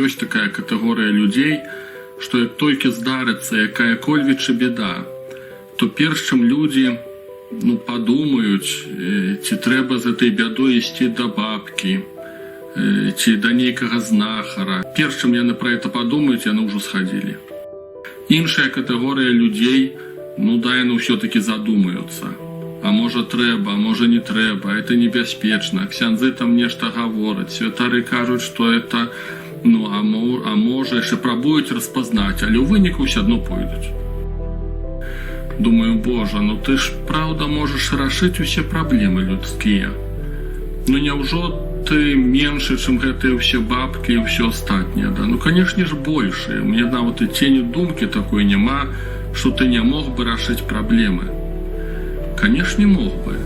ёсць такая катэгорыя людзей, што як толькі здарыцца якая-кольвічы беда, то перш чым людзі падумаюць, ці трэба з гэтай бядой ісці да бабкі, ці да нейкага знахара. Перш чым яны пра гэта падумаюць, яны ўжо схадзілі. Іншая катэгорыя людзей, яны ўсё-такі задумаюцца. А можа трэба, а можа не трэба, это небяспечна, ксяндзы там нешта гавораць, святары кажуць, што это, а можа, яшчэ прабуюць распазнаць, але ў выніку ўсё адно пойдуць. Думаю, Божа, ты ж праўда можаш рашыць усе праблемы людскія. Няўжо ты меншы, чым гэтыя ўсе бабкі і ўсё астатняе, да? Канешне ж, большыя. Мне нават і цені думкі такой няма, што ты не мог бы рашыць праблемы. Канешне, мог бы.